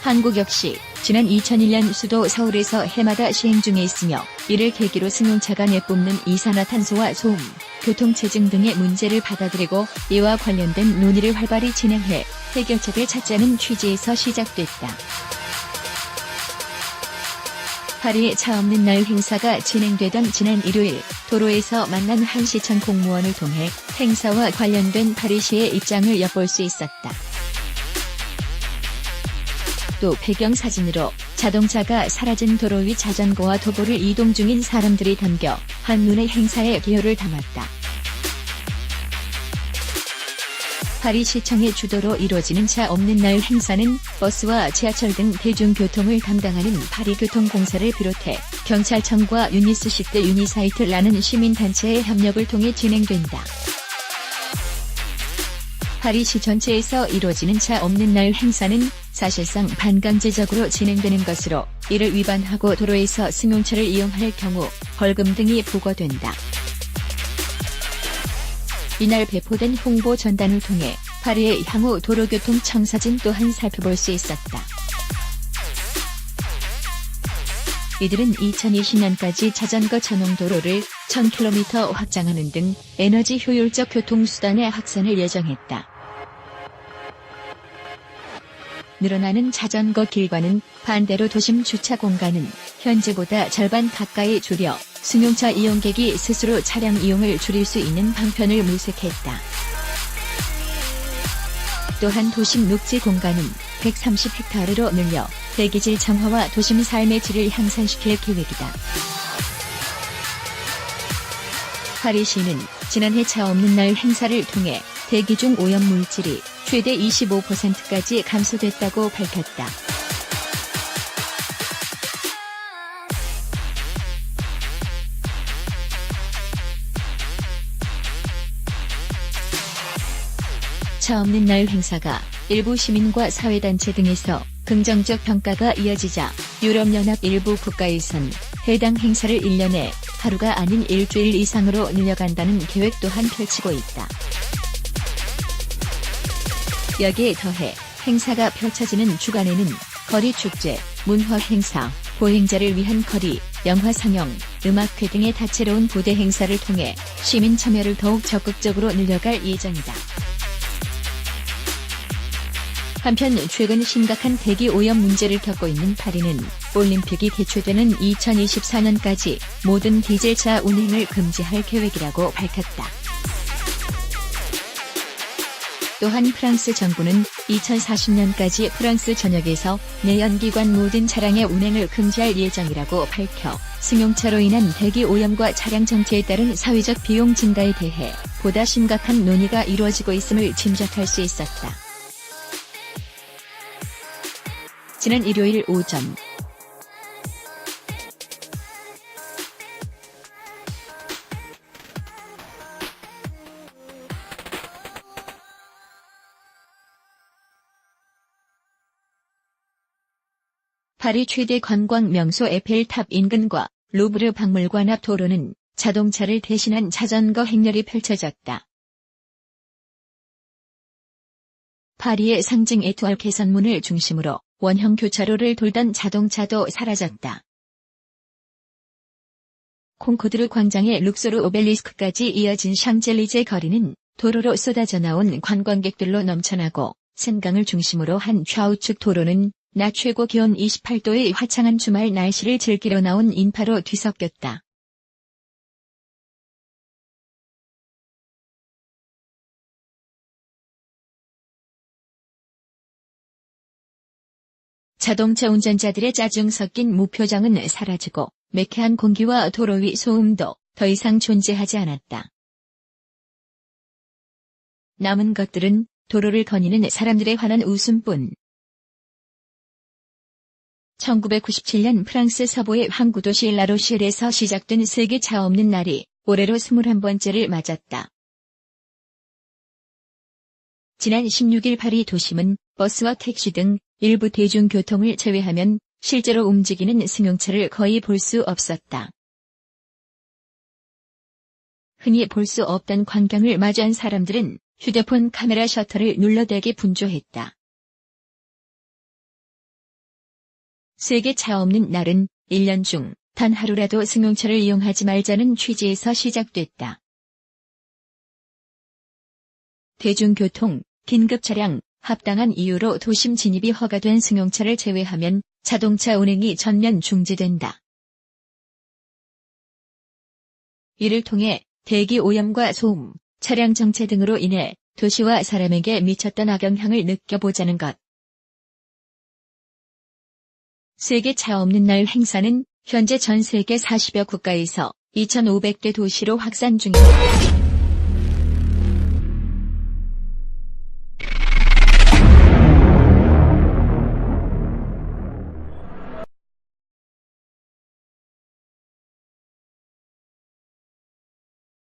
한국 역시 지난 2001년 수도 서울에서 해마다 시행 중에 있으며 이를 계기로 승용차가 내뿜는 이산화탄소와 소음, 교통체증 등의 문제를 받아들이고 이와 관련된 논의를 활발히 진행해 해결책을 찾자는 취지에서 시작됐다. 파리의 차 없는 날 행사가 진행되던 지난 일요일 도로에서 만난 한 시청 공무원을 통해 행사와 관련된 파리시의 입장을 엿볼 수 있었다. 또 배경사진으로 자동차가 사라진 도로 위 자전거와 도보를 이동 중인 사람들이 담겨 한눈에 행사의 기여를 담았다. 파리시청의 주도로 이루어지는 차 없는 날 행사는 버스와 지하철 등 대중교통을 담당하는 파리교통공사를 비롯해 경찰청과 유니스시트 유니사이트라는 시민단체의 협력을 통해 진행된다. 파리시 전체에서 이루어지는 차 없는 날 행사는 사실상 반강제적으로 진행되는 것으로 이를 위반하고 도로에서 승용차를 이용할 경우 벌금 등이 부과된다. 이날 배포된 홍보 전단을 통해 파리의 향후 도로교통 청사진 또한 살펴볼 수 있었다. 이들은 2020년까지 자전거 전용 도로를 1000km 확장하는 등 에너지 효율적 교통수단의 확산을 예정했다. 늘어나는 자전거 길과는 반대로 도심 주차 공간은 현재보다 절반 가까이 줄여 승용차 이용객이 스스로 차량 이용을 줄일 수 있는 방편을 모색했다. 또한 도심 녹지 공간은 130헥타르로 늘려 대기질 정화와 도심 삶의 질을 향상시킬 계획이다. 파리시는 지난해 차 없는 날 행사를 통해 대기 중 오염물질이 최대 25%까지 감소됐다고 밝혔다. 차 없는 날 행사가 일부 시민과 사회단체 등에서 긍정적 평가가 이어지자 유럽연합 일부 국가에선 해당 행사를 1년에 하루가 아닌 일주일 이상으로 늘려간다는 계획 또한 펼치고 있다. 여기에 더해 행사가 펼쳐지는 주간에는 거리 축제, 문화 행사, 보행자를 위한 거리, 영화 상영, 음악회 등의 다채로운 부대 행사를 통해 시민 참여를 더욱 적극적으로 늘려갈 예정이다. 한편 최근 심각한 대기 오염 문제를 겪고 있는 파리는 올림픽이 개최되는 2024년까지 모든 디젤차 운행을 금지할 계획이라고 밝혔다. 또한 프랑스 정부는 2040년까지 프랑스 전역에서 내연기관 모든 차량의 운행을 금지할 예정이라고 밝혀 승용차로 인한 대기 오염과 차량 정체에 따른 사회적 비용 증가에 대해 보다 심각한 논의가 이루어지고 있음을 짐작할 수 있었다. 지난 일요일 오전 파리 최대 관광 명소 에펠탑 인근과 루브르 박물관 앞 도로는 자동차를 대신한 자전거 행렬이 펼쳐졌다. 파리의 상징 에투알 개선문을 중심으로 원형 교차로를 돌던 자동차도 사라졌다. 콩코드르 광장의 룩소르 오벨리스크까지 이어진 샹젤리제 거리는 도로로 쏟아져 나온 관광객들로 넘쳐나고 센강을 중심으로 한 좌우측 도로는 낮 최고 기온 28도의 화창한 주말 날씨를 즐기러 나온 인파로 뒤섞였다. 자동차 운전자들의 짜증 섞인 무표정은 사라지고 매캐한 공기와 도로 위 소음도 더 이상 존재하지 않았다. 남은 것들은 도로를 거니는 사람들의 환한 웃음뿐. 1997년 프랑스 서부의 항구 도시 라로시엘에서 시작된 세계 차 없는 날이 올해로 21번째를 맞았다. 지난 16일 파리 도심은 버스와 택시 등 일부 대중교통을 제외하면 실제로 움직이는 승용차를 거의 볼 수 없었다. 흔히 볼 수 없던 광경을 맞이한 사람들은 휴대폰 카메라 셔터를 눌러대게 분주했다. 세계 차 없는 날은 1년 중 단 하루라도 승용차를 이용하지 말자는 취지에서 시작됐다. 대중교통, 긴급차량, 합당한 이유로 도심 진입이 허가된 승용차를 제외하면 자동차 운행이 전면 중지된다. 이를 통해 대기 오염과 소음, 차량 정체 등으로 인해 도시와 사람에게 미쳤던 악영향을 느껴보자는 것. 세계 차 없는 날 행사는 현재 전 세계 40여 국가에서 2,500개 도시로 확산 중입니다.